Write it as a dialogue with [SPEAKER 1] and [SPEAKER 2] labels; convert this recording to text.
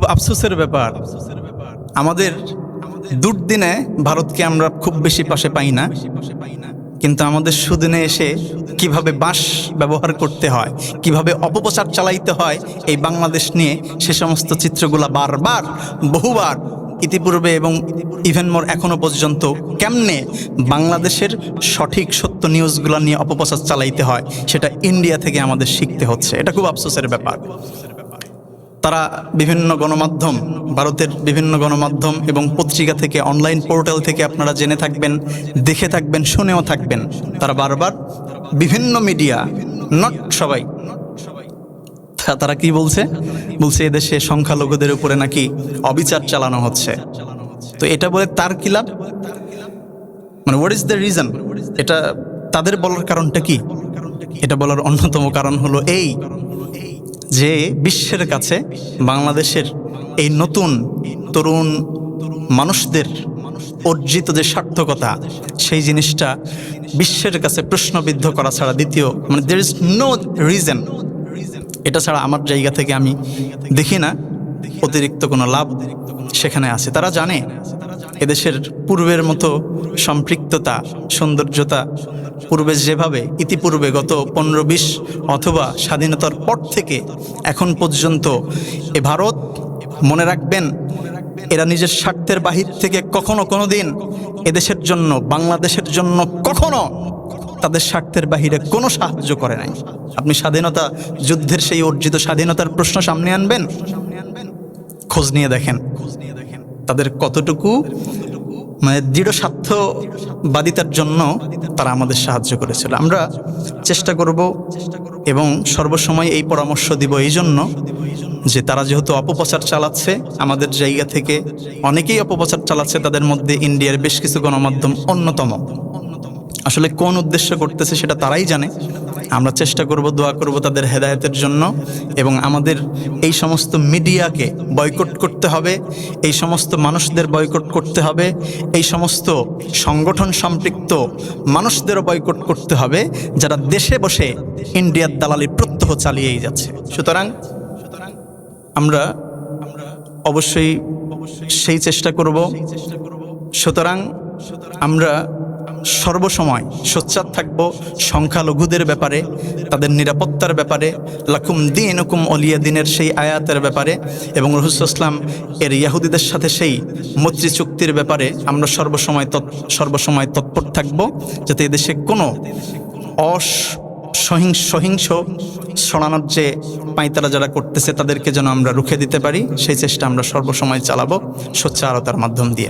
[SPEAKER 1] খুব আফসোসের ব্যাপার, আমাদের দুর্দিনে ভারতকে আমরা খুব বেশি পাশে পাই না, কিন্তু আমাদের সুদিনে এসে কিভাবে বাঁশ ব্যবহার করতে হয়, কিভাবে অপপ্রচার চালাইতে হয় এই বাংলাদেশ নিয়ে, সে সমস্ত চিত্রগুলা বারবার বহুবার ইতিপূর্বে এবং ইভেন মোর এখনো পর্যন্ত কেমনে বাংলাদেশের সঠিক সত্য নিউজগুলো নিয়ে অপপ্রচার চালাইতে হয় সেটা ইন্ডিয়া থেকে আমাদের শিখতে হচ্ছে। এটা খুব আফসোসের ব্যাপার। তারা বিভিন্ন গণমাধ্যম, ভারতের বিভিন্ন গণমাধ্যম এবং পত্রিকা থেকে, অনলাইন পোর্টাল থেকে আপনারা জেনে থাকবেন, দেখে থাকবেন, শুনেও থাকবেন, তারা বারবার বিভিন্ন মিডিয়া, নট সবাই, তারা কি বলছে এদেশে সংখ্যালঘুদের উপরে নাকি অবিচার চালানো হচ্ছে। তো এটা বলে তার কি লাভ? মানে হোয়াট ইজ দ্য রিজন? এটা তাদের বলার কারণটা কি? এটা বলার অন্যতম কারণ হলো এই যে বিশ্বের কাছে বাংলাদেশের এই নতুন তরুণ মানুষদের অর্জিত যে সার্থকতা, সেই জিনিসটা বিশ্বের কাছে প্রশ্নবিদ্ধ করা ছাড়া দ্বিতীয় মানে দেয়ার ইজ নো রিজন, এটা ছাড়া আমার জায়গা থেকে আমি দেখি না অতিরিক্ত কোনো লাভ সেখানে আছে। তারা জানে এদেশের পূর্বের মতো সম্পৃক্ততা, সৌন্দর্যতা পূর্বে যেভাবে ইতিপূর্বে গত 15-20 অথবা স্বাধীনতার পর থেকে এখন পর্যন্ত এ ভারত, মনে রাখবেন, এরা নিজের স্বার্থের বাহির থেকে কখনো কোনো দিন এদেশের জন্য, বাংলাদেশের জন্য কখনো তাদের স্বার্থের বাহিরে কোনো সাহায্য করে নাই। আপনি স্বাধীনতা যুদ্ধের সেই অর্জিত স্বাধীনতার প্রশ্ন সামনে আনবেন, খোঁজ নিয়ে দেখেন তাদের কতটুকু মানে দৃঢ় স্বার্থবাদিতার জন্য তারা আমাদের সাহায্য করেছিল। আমরা চেষ্টা করব এবং সর্বসময় এই পরামর্শ দিব এই জন্য যে তারা যেহেতু অপপ্রচার চালাচ্ছে আমাদের জায়গা থেকে, অনেকেই অপপ্রচার চালাচ্ছে, তাদের মধ্যে ইন্ডিয়ার বেশ কিছু গণমাধ্যম অন্যতম। আসলে কোন উদ্দেশ্য করতেছে সেটা তারাই জানে। আমরা চেষ্টা করব, দোয়া করব তাদের হেদায়েতের জন্য, এবং আমাদের এই সমস্ত মিডিয়াকে বয়কট করতে হবে, এই সমস্ত মানুষদের বয়কট করতে হবে, এই সমস্ত সংগঠন সম্পৃক্ত মানুষদেরও বয়কট করতে হবে যারা দেশে বসে ইন্ডিয়ার দালালি প্রত্যহ চালিয়েই যাচ্ছে। সুতরাং আমরা অবশ্যই সেই চেষ্টা করব। সুতরাং আমরা সর্বসময় সোচ্চার থাকব সংখ্যালঘুদের ব্যাপারে, তাদের নিরাপত্তার ব্যাপারে, লাকুম দীনুকুম ওলিয়া দিনের সেই আয়াতের ব্যাপারে, এবং রাসূল সাল্লাল্লাহু আলাইহি ওয়াসাল্লাম এর ইহুদিদের সাথে সেই মৈত্রী চুক্তির ব্যাপারে আমরা সর্বসময় তৎপর থাকব, যাতে এদেশে কোনো সহিংস ছড়ানোর যে পাঁয়তারা যারা করতেছে তাদেরকে যেন আমরা রুখে দিতে পারি, সেই চেষ্টা আমরা সর্বসময় চালাবো সোচ্চারতার মাধ্যম দিয়ে।